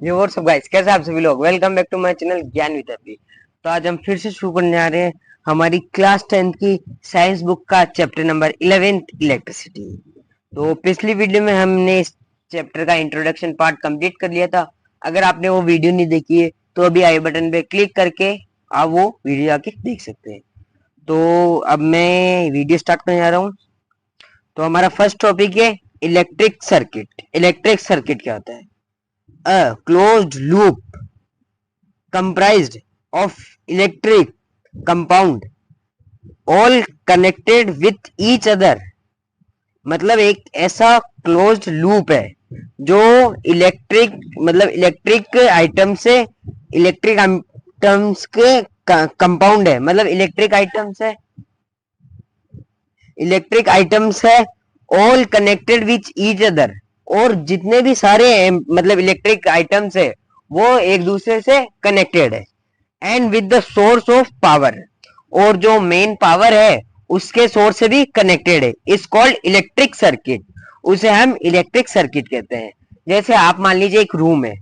ये what's up guys, कैसे आप सभी लोग। Welcome back to my channel Gyan with Happy. तो आज हम फिर से शुरू करने जा रहे हैं हमारी क्लास 10th की साइंस बुक का चैप्टर नंबर 11th इलेक्ट्रिसिटी। तो पिछली वीडियो में हमने इस चैप्टर का इंट्रोडक्शन पार्ट कंप्लीट कर लिया था। अगर आपने वो वीडियो नहीं देखी है तो अभी आई बटन पे क्लिक करके आप वो वीडियो आके देख सकते हैं। तो अब मैं वीडियो स्टार्ट करने जा रहा हूँ। तो हमारा फर्स्ट टॉपिक है इलेक्ट्रिक सर्किट। इलेक्ट्रिक सर्किट क्या होता है? A closed loop comprised of electric compound all connected with each other। मतलब एक ऐसा क्लोज्ड लूप है जो इलेक्ट्रिक आइटम से इलेक्ट्रिक आइटम्स के कंपाउंड है। मतलब इलेक्ट्रिक आइटम्स है all connected with each other. और जितने भी सारे मतलब इलेक्ट्रिक आइटम्स है वो एक दूसरे से कनेक्टेड है। And with the source of power, और जो मेन पावर है उसके सोर्स से भी कनेक्टेड है। Is called electric circuit. उसे हम इलेक्ट्रिक सर्किट कहते हैं। जैसे आप मान लीजिए एक रूम है,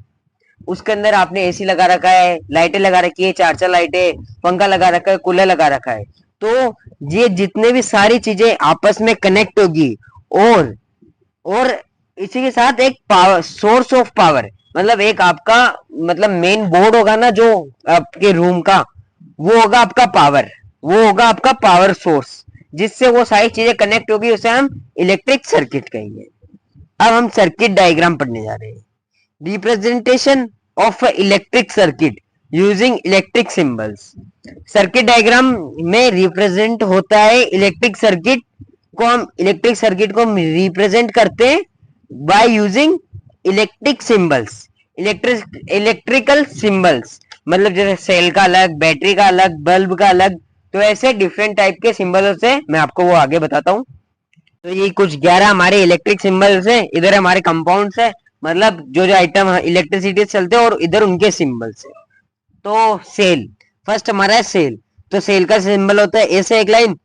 उसके अंदर आपने एसी लगा रखा है, लाइटें लगा रखी है, चार लाइटें, पंखा लगा रखा है, कूलर लगा रखा है। तो ये जितने भी सारी चीजें आपस में कनेक्ट होगी और इसी के साथ एक पावर, सोर्स ऑफ पावर, मतलब एक आपका मतलब मेन बोर्ड होगा ना जो आपके रूम का, वो होगा आपका पावर, वो होगा आपका पावर सोर्स, जिससे वो सारी चीजें कनेक्ट होगी। उसे हम इलेक्ट्रिक सर्किट कहेंगे। अब हम सर्किट डायग्राम पढ़ने जा रहे हैं। Representation of electric circuit using electric symbols. Circuit diagram में रिप्रेजेंट होता है इलेक्ट्रिक सर्किट हम रिप्रेजेंट करते हैं by using electric symbols. Electrical symbols मतलब जैसे सेल का अलग, बैटरी का अलग, बल्ब का अलग। तो ऐसे डिफरेंट टाइप के सिंबल्स से मैं आपको वो आगे बताता हूँ। तो ये कुछ 11 हमारे इलेक्ट्रिक सिंबल्स है। इधर हमारे कंपाउंड्स है, मतलब जो जो आइटम इलेक्ट्रिसिटी चलते हैं, और इधर उनके सिंबल्स है। तो सेल, फर्स्ट हमारा है सेल। तो सेल का सिंबल होता है ऐसे एक लाइन,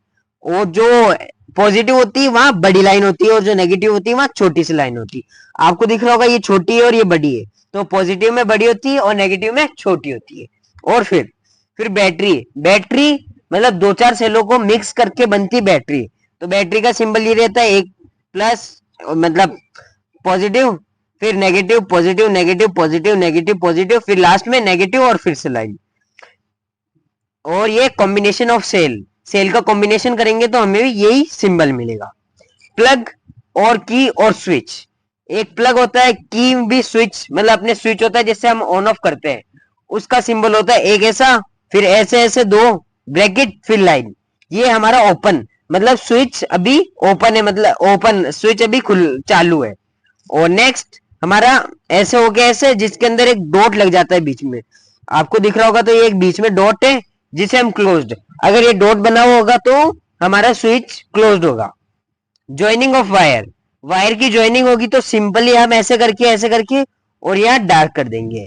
और जो पॉजिटिव होती है वहां बड़ी लाइन होती है, और जो नेगेटिव होती है वहां छोटी सी लाइन होती है। आपको दिख रहा होगा ये छोटी है और ये बड़ी है। तो पॉजिटिव में बड़ी होती है और नेगेटिव में छोटी होती है। और फिर बैटरी मतलब दो चार सेलों को मिक्स करके बनती बैटरी। तो बैटरी का सिंबल ये रहता है, एक प्लस मतलब पॉजिटिव, फिर negative positive negative positive negative positive, फिर लास्ट में नेगेटिव और फिर से लाइन। और ये कॉम्बिनेशन ऑफ सेल का कॉम्बिनेशन करेंगे तो हमें भी यही सिंबल मिलेगा। प्लग और की और स्विच। एक प्लग होता है, की भी स्विच, मतलब अपने स्विच होता है जिससे हम ऑन ऑफ करते हैं। उसका सिंबल होता है एक ऐसा, फिर ऐसे ऐसे दो ब्रैकेट, फिर लाइन। ये हमारा ओपन, मतलब स्विच अभी ओपन है, मतलब ओपन स्विच अभी खुल चालू है। और नेक्स्ट हमारा ऐसे हो गया ऐसे, जिसके अंदर एक डॉट लग जाता है बीच में। आपको दिख रहा होगा तो ये एक बीच में डॉट है जिसे हम क्लोज्ड। अगर ये डॉट बना हुआ होगा तो हमारा स्विच क्लोज्ड होगा। ज्वाइनिंग ऑफ वायर की ज्वाइनिंग होगी तो सिंपली हम ऐसे करके और यहाँ डार्क कर देंगे।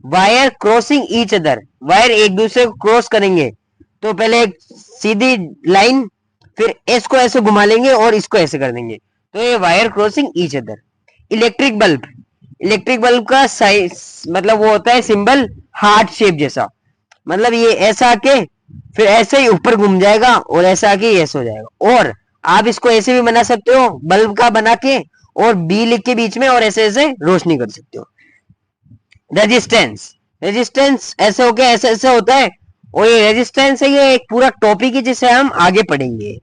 Wire crossing each other, wire एक दूसरे को क्रॉस करेंगे तो पहले एक सीधी लाइन, फिर इसको ऐसे घुमा लेंगे और इसको ऐसे कर देंगे। तो ये wire crossing each other. Electric bulb का साइज मतलब वो होता है सिंबल हार्ट शेप जैसा, मतलब ये ऐसा आके फिर ऐसे ही ऊपर घूम जाएगा और ऐसा आके ऐसे हो जाएगा। और आप इसको ऐसे भी बना सकते हो बल्ब का बना के, और बी लिख के बीच में, और ऐसे ऐसे रोशनी कर सकते हो। रेजिस्टेंस ऐसे हो गया, ऐसे ऐसे होता है। और ये रेजिस्टेंस है, ये एक पूरा टॉपिक है जिसे हम आगे पढ़ेंगे।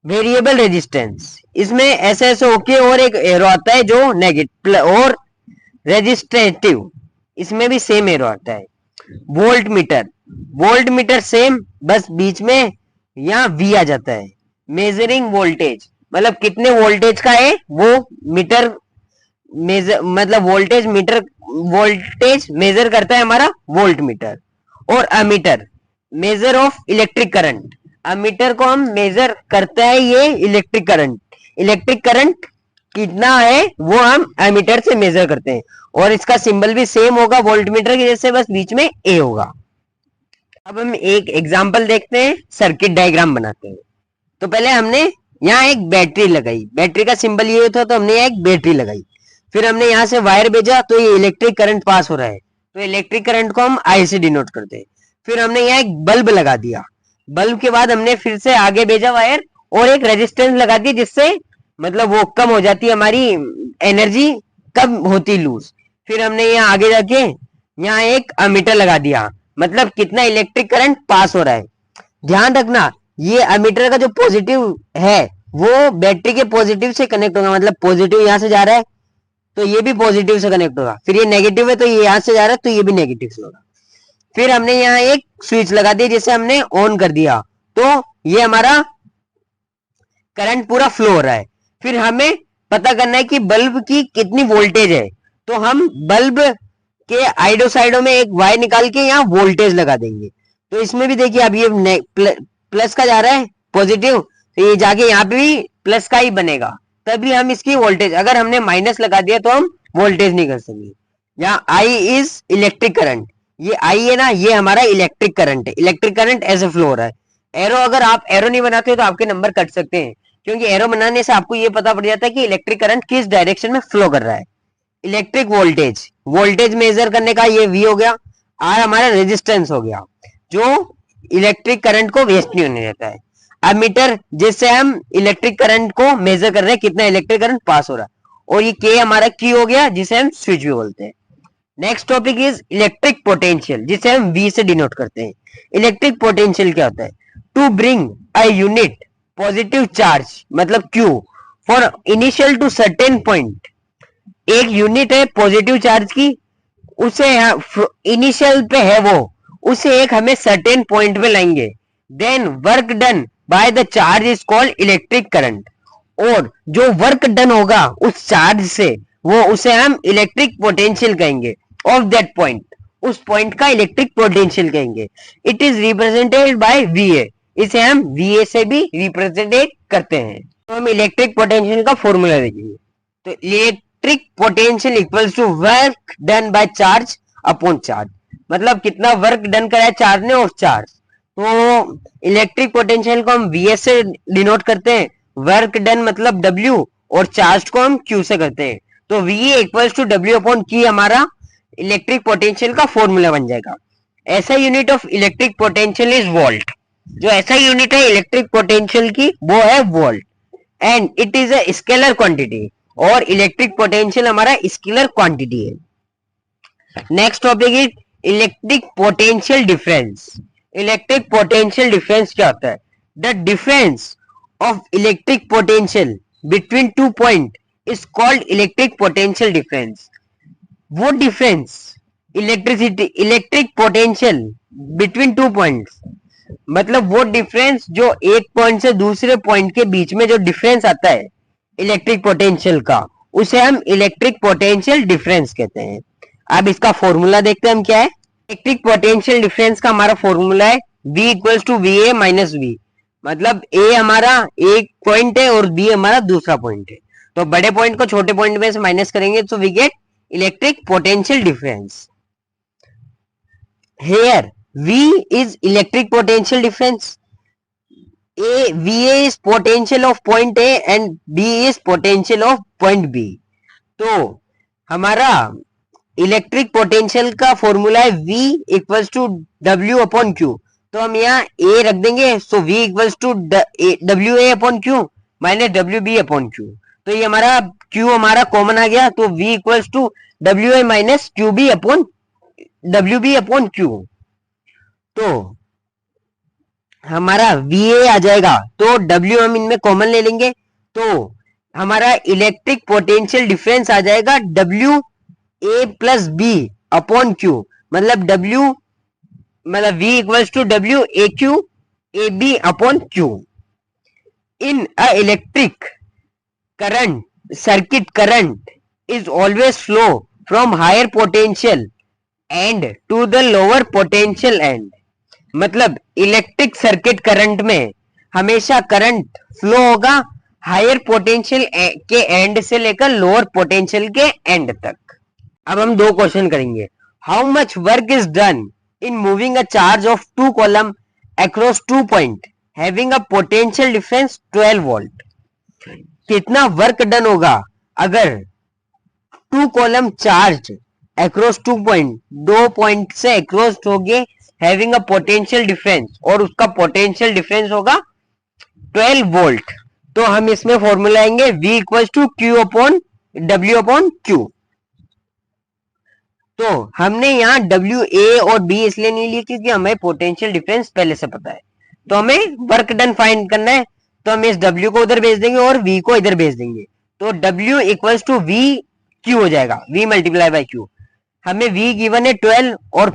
वेरिएबल रेजिस्टेंस, इसमें ऐसे ऐसे होके और एक एरो आता है जो नेगेटिव। और रेजिस्टेटिव, इसमें भी सेम एरो आता है। वोल्ट मीटर सेम, बस बीच में यहाँ वी आ जाता है। मेजरिंग वोल्टेज, मतलब कितने वोल्टेज का है वो मीटर मेजर, मतलब वोल्टेज मेजर करता है हमारा वोल्ट मीटर। और ammeter, measure of electric current. Ammeter को हम मेजर करता है ये इलेक्ट्रिक करंट कितना है वो हम एमीटर से मेजर करते हैं। और इसका सिंबल भी सेम होगा वोल्ट मीटर के जैसे, बस बीच में ए होगा। अब हम एक एग्जांपल देखते हैं, सर्किट डायग्राम बनाते हैं। तो पहले हमने यहाँ एक बैटरी लगाई, बैटरी का सिंबल ये था तो हमने यहाँ एक बैटरी लगाई। फिर हमने यहाँ से वायर भेजा तो ये इलेक्ट्रिक करंट पास हो रहा है, तो इलेक्ट्रिक करंट को हम आई से डिनोट करते हैं। फिर हमने यहाँ एक बल्ब लगा दिया, बल्ब के बाद हमने फिर से आगे भेजा वायर और एक रेजिस्टेंस लगा दी, जिससे मतलब वो कम हो जाती है, हमारी एनर्जी कम होती लूज। फिर हमने यहाँ आगे जाके यहाँ एक अमीटर लगा दिया, मतलब कितना इलेक्ट्रिक करंट पास हो रहा है। ध्यान रखना ये अमीटर का जो पॉजिटिव है वो बैटरी के पॉजिटिव से कनेक्ट होगा, मतलब पॉजिटिव यहाँ से जा रहा है तो ये भी पॉजिटिव से कनेक्ट होगा, फिर ये नेगेटिव है तो ये यहाँ से जा रहा है तो ये भी नेगेटिव से होगा। फिर हमने यहाँ एक स्विच लगा दिया जिसे हमने ऑन कर दिया, तो ये हमारा करंट पूरा फ्लो हो रहा है। फिर हमें पता करना है कि बल्ब की कितनी वोल्टेज है, तो हम बल्ब के आइडो साइडो में एक वायर निकाल के यहाँ वोल्टेज लगा देंगे। तो इसमें भी देखिए अब ये प्लस का जा रहा है पॉजिटिव, तो ये जाके यहाँ पे भी प्लस का ही बनेगा, तभी हम इसकी वोल्टेज, अगर हमने माइनस लगा दिया तो हम वोल्टेज नहीं कर सकेंगे। यहाँ आई इज इलेक्ट्रिक करंट, ये आई है ना, ये हमारा इलेक्ट्रिक करंट है, इलेक्ट्रिक करंट ऐसे फ्लो हो रहा है। एरो, अगर आप एरो नहीं बनाते हो तो आपके नंबर कट सकते हैं, क्योंकि एरो बनाने से आपको ये पता पड़ जाता है कि इलेक्ट्रिक करंट किस डायरेक्शन में फ्लो कर रहा है। इलेक्ट्रिक वोल्टेज, वोल्टेज मेजर करने का ये वी हो गया, आर हमारा रेजिस्टेंस हो गया जो इलेक्ट्रिक करंट को वेस्ट नहीं होने देता है। अमीटर जिससे हम इलेक्ट्रिक करंट को मेजर कर रहे हैं कितना इलेक्ट्रिक करंट पास हो रहा है, और ये के हमारा की हो गया जिसे हम स्विच भी बोलते हैं। Next topic is electric potential, जिसे हम वी से डिनोट करते हैं। इलेक्ट्रिक पोटेंशियल क्या होता है? To bring a unit positive charge मतलब Q for initial to certain point, एक यूनिट है पॉजिटिव चार्ज की, उसे इनिशियल पे है वो, उसे एक हमें सर्टेन पॉइंट पे लाएंगे, then work done by the charge is called electric current, और जो वर्क डन होगा उस चार्ज से वो उसे हम इलेक्ट्रिक पोटेंशियल कहेंगे ऑफ दैट पॉइंट, उस पॉइंट का इलेक्ट्रिक पोटेंशियल कहेंगे। It is represented by VA, इसे हम VA से भी रिप्रेजेंटेट करते हैं। तो हम इलेक्ट्रिक पोटेंशियल का फॉर्मूला देखेंगे, तो electric potential equals to work done by charge upon charge, मतलब कितना वर्क डन करा है चार्ज ने और चार्ज। तो इलेक्ट्रिक पोटेंशियल को हम VS से डिनोट करते हैं, वर्क डन मतलब W, और चार्ज को हम Q से करते हैं, तो VA equals to W upon Q हमारा इलेक्ट्रिक पोटेंशियल का फॉर्मूला बन जाएगा। ऐसा unit of electric potential is volt, जो ऐसा यूनिट है इलेक्ट्रिक पोटेंशियल की वो है volt, and it is a scalar quantity, और इलेक्ट्रिक पोटेंशियल हमारा स्केलर क्वांटिटी है। Next topic is electric potential difference. Electric potential difference क्या होता है? The difference of electric potential between two point is called electric potential difference. वो difference electricity electric potential between two points, मतलब वो difference जो एक point से दूसरे पॉइंट के बीच में जो डिफरेंस आता है इलेक्ट्रिक पोटेंशियल का, उसे हम इलेक्ट्रिक पोटेंशियल डिफरेंस कहते हैं। अब इसका फॉर्मूला देखते हैं हम क्या है। इलेक्ट्रिक पोटेंशियल डिफरेंस का हमारा फॉर्मूला है V equals to VA minus V, मतलब A हमारा एक पॉइंट है और B हमारा दूसरा पॉइंट है, तो बड़े पॉइंट को छोटे पॉइंट में से माइनस करेंगे तो we get electric potential difference. Here V is electric potential difference. VA is potential of point A and B is potential of point B. तो हमारा इलेक्ट्रिक पोटेंशियल का फॉर्मूला है V equals to W upon Q, तो हम यहाँ A रख देंगे, so V equals to WA upon Q minus WB upon Q, तो ये हमारा Q हमारा कॉमन आ गया, तो V equals to WA minus QB upon WB upon Q, तो हमारा VA आ जाएगा, तो W हम इनमें कॉमन ले लेंगे, तो हमारा इलेक्ट्रिक पोटेंशियल डिफरेंस आ जाएगा WA plus B upon Q, मतलब V equals to WAQ AB upon Q। In a electric current, circuit current is always flow from higher potential end to the lower potential end, मतलब electric circuit current में हमेशा current flow होगा higher potential के end से लेकर lower potential के and तक। अब हम दो क्वेश्चन करेंगे। How much work is done in moving a charge of 2 coulomb across 2 point having a potential difference 12 volt. कितना वर्क डन होगा अगर two coulomb charge across 2 point, 2 point से अक्रॉस होंगे हैविंग अ पोटेंशियल डिफरेंस, और उसका potential difference होगा 12 volt. तो हम इसमें फॉर्मूला आएंगे V equal to Q upon W upon Q। तो हमने यहाँ W A और B इसलिए नहीं लिया क्योंकि हमें पोटेंशियल डिफरेंस पहले से पता है, तो हमें वर्क डन फाइंड करना है। तो हम इस W को उधर भेज देंगे और V को इधर भेज देंगे, तो W equal to V Q हो जाएगा, V मल्टीप्लाई बाई Q। हमें V गिवन है 12 और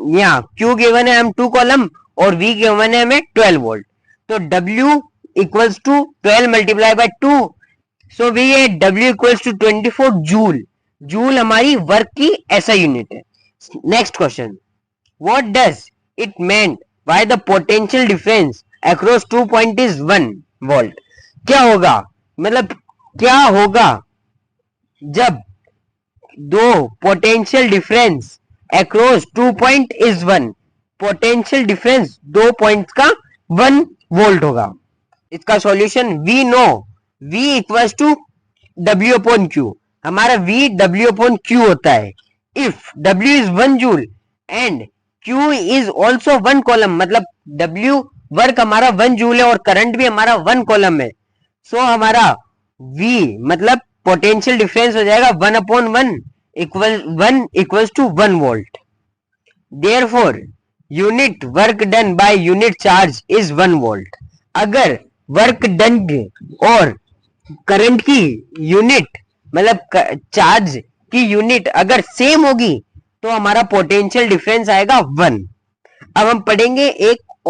यहाँ Q गिवन है हम 2 कॉलम और V गिवन है हमें 12 वोल्ट। तो W equals to 12 multiply by 2, so V है W equals to 24 joule. Joule हमारी वर्क की ऐसा यूनिट है। Next question, what does it mean by the potential difference across 2 point is 1 volt. क्या होगा, मतलब क्या होगा जब दो potential difference across 2 point is 1, potential difference 2 points का 1 वोल्ट होगा। इसका solution V know, V equals to W upon Q। हमारा V W अपॉन Q होता है if W is 1 joule and Q is also 1 column, मतलब W work हमारा 1 joule है और करंट भी हमारा 1 कॉलम है। सो हमारा V मतलब पोटेंशियल डिफरेंस हो जाएगा 1 upon 1 equals to 1 volt. Therefore unit work done by unit charge is 1 volt. अगर वर्क डन और करंट की यूनिट मतलब चार्ज की यूनिट अगर सेम होगी तो हमारा पोटेंशियल डिफरेंस आएगा 1। अब हम पढ़ेंगे एक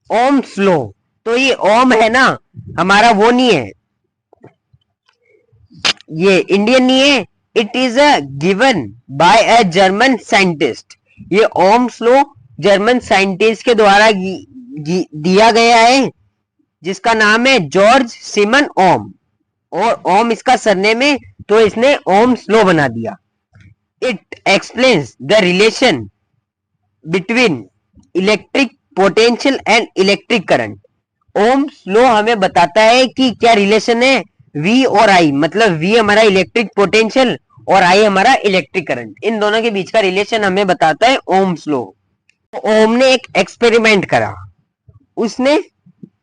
ओम्स लॉ। तो ये ओम है ना, हमारा वो नहीं है, ये इंडियन नहीं है, it is a given by a German scientist. ये ओम्स लॉ जर्मन साइंटिस्ट के द्वारा दिया गया है जिसका नाम है जॉर्ज सिमन ओम, और ओम इसका सरनेम है तो इसने ओम्स लॉ बना दिया। It explains the relation between electric potential and electric current. Ohm's law हमें बताता है कि क्या रिलेशन है V और I, मतलब V हमारा इलेक्ट्रिक पोटेंशियल और I हमारा इलेक्ट्रिक करंट, इन दोनों के बीच का रिलेशन हमें बताता है ओम्स लॉ। ओम ने एक एक्सपेरिमेंट करा, उसने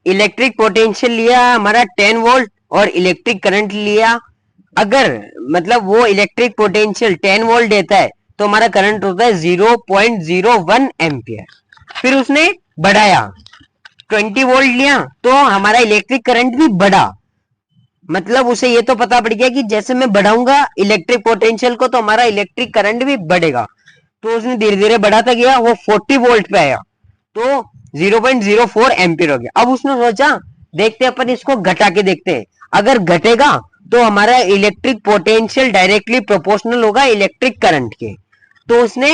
इलेक्ट्रिक पोटेंशियल लिया हमारा 10 वोल्ट और इलेक्ट्रिक करंट लिया। अगर मतलब वो इलेक्ट्रिक पोटेंशियल 10 वोल्ट देता है तो हमारा करंट होता है 0.01 एम्पियर। फिर उसने बढ़ाया 20 वोल्ट लिया तो हमारा इलेक्ट्रिक करंट भी बढ़ा, मतलब उसे ये तो पता पड़ गया कि जैसे मैं बढ़ाऊंगा इलेक्ट्रिक पोटेंशियल को तो हमारा इलेक्ट्रिक करंट भी बढ़ेगा। तो उसने धीरे धीरे बढ़ाता गया, वो 40 वोल्ट पे आया तो 0.04 एम्पियर हो गया। अब उसने सोचा देखते अपन इसको घटा के देखते हैं, अगर घटेगा तो हमारा इलेक्ट्रिक पोटेंशियल डायरेक्टली प्रोपोर्शनल होगा इलेक्ट्रिक करंट के। तो उसने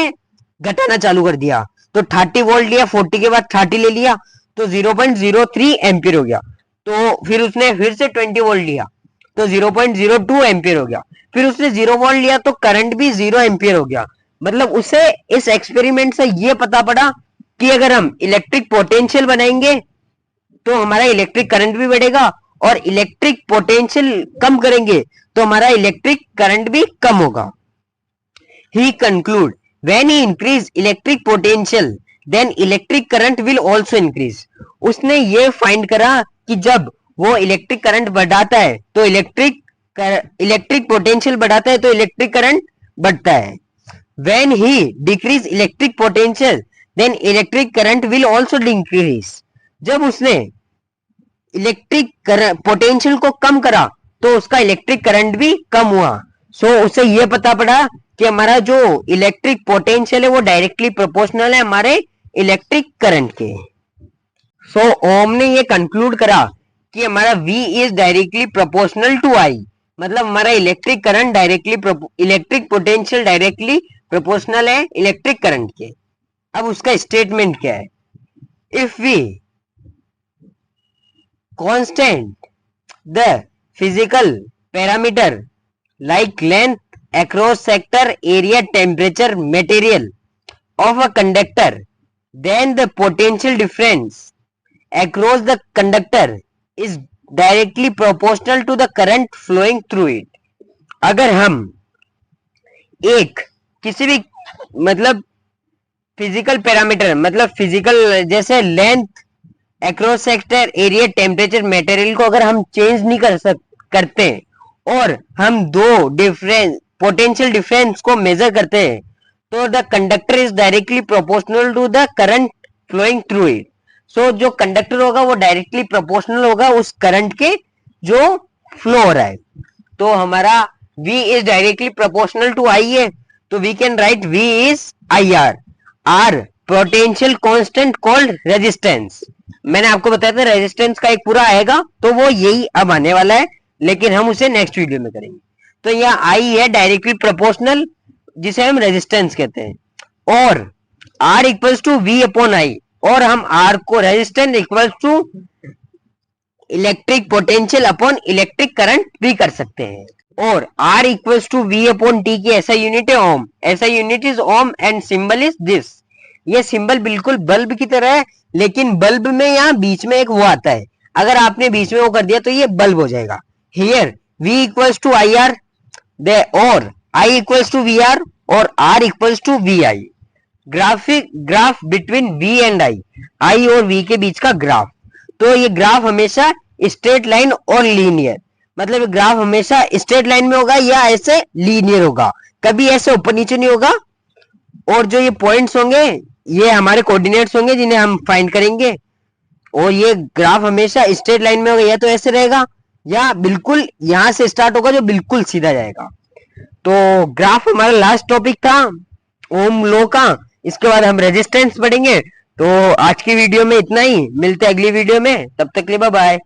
घटाना चालू कर दिया, तो 30 वोल्ट लिया, 40 के बाद 30 ले लिया तो 0.03 एम्पियर हो गया। तो फिर उसने फिर से 20 वोल्ट लिया तो 0.02 एम्पियर हो गया। फिर उसने 0 वोल्ट लिया तो करंट भी 0 एम्पियर हो गया। मतलब उसे इस एक्सपेरिमेंट से ये पता पड़ा कि अगर हम इलेक्ट्रिक पोटेंशियल बनाएंगे तो हमारा इलेक्ट्रिक करंट भी बढ़ेगा और इलेक्ट्रिक पोटेंशियल कम करेंगे तो हमारा इलेक्ट्रिक करंट भी कम होगा। He conclude when he increase electric potential then electric current will also increase। उसने ये फाइंड करा कि जब वो इलेक्ट्रिक करंट बढ़ाता है तो इलेक्ट्रिक पोटेंशियल बढ़ाता है तो इलेक्ट्रिक करंट बढ़ता है। When he decrease electric potential then electric current will also decrease। जब उसने इलेक्ट्रिक पोटेंशियल को कम करा तो उसका इलेक्ट्रिक करंट भी कम हुआ। सो उसे ये पता पड़ा कि हमारा जो इलेक्ट्रिक पोटेंशियल है वो डायरेक्टली प्रोपोर्शनल है हमारे इलेक्ट्रिक करंट के। सो ओम ने ये कंक्लूड करा कि हमारा V is directly proportional to I, मतलब हमारा electric current directly electric potential directly proportional है इलेक्ट्रिक करंट के। अब उसका स्टेटमेंट क्या है, if we constant the physical parameter like length across sector area temperature material of a conductor then the potential difference across the conductor is directly proportional to the current flowing through it। अगर हम एक किसी भी मतलब physical parameter, मतलब physical जैसे length, across sector area, temperature, material को अगर हम चेंज नहीं करते और हम दो डिफरेंस पोटेंशियल डिफरेंस को मेजर करते हैं तो the conductor is directly proportional to the current flowing through it. So जो कंडक्टर होगा वो डायरेक्टली प्रोपोर्शनल होगा उस करंट के जो फ्लो हो रहा है। तो हमारा V is directly proportional to I है, तो we can write V is IR। R potential constant called resistance. मैंने आपको बताया था रेजिस्टेंस का एक पूरा आएगा, तो वो यही अब आने वाला है, लेकिन हम उसे नेक्स्ट वीडियो में करेंगे। तो यहाँ I है डायरेक्टली प्रोपोर्शनल, जिसे हम रेजिस्टेंस कहते हैं, और R equals to V upon I, और हम R को resistance equals to electric potential upon electric current भी कर सकते हैं। और R equals to V upon T की ऐसा यूनिट है ओम, ऐसा unit is ohm and symbol is this. ये सिंबल बिल्कुल बल्ब की तरह है, लेकिन बल्ब में यहाँ बीच में एक वो आता है, अगर आपने बीच में वो कर दिया तो ये बल्ब हो जाएगा। Here V equals to IR और I इक्वल्स टू VR और R equals to VI। Graph between V and I और V के बीच का ग्राफ। तो ये ग्राफ हमेशा स्ट्रेट लाइन और लीनियर, मतलब ग्राफ हमेशा स्ट्रेट लाइन में होगा या ऐसे लीनियर होगा, कभी ऐसे ऊपर नीचे नहीं होगा। और जो ये पॉइंट्स होंगे ये हमारे कोऑर्डिनेट्स होंगे जिन्हें हम फाइंड करेंगे। और ये ग्राफ हमेशा स्ट्रेट लाइन में होगा, या तो ऐसे रहेगा या बिल्कुल यहां से स्टार्ट होगा जो बिल्कुल सीधा जाएगा। तो ग्राफ हमारा लास्ट टॉपिक था ओम लॉ का। इसके बाद हम रेजिस्टेंस पढ़ेंगे। तो आज की वीडियो में इतना ही, मिलते हैं अगली वीडियो में, तब तक के लिए बाय बाय।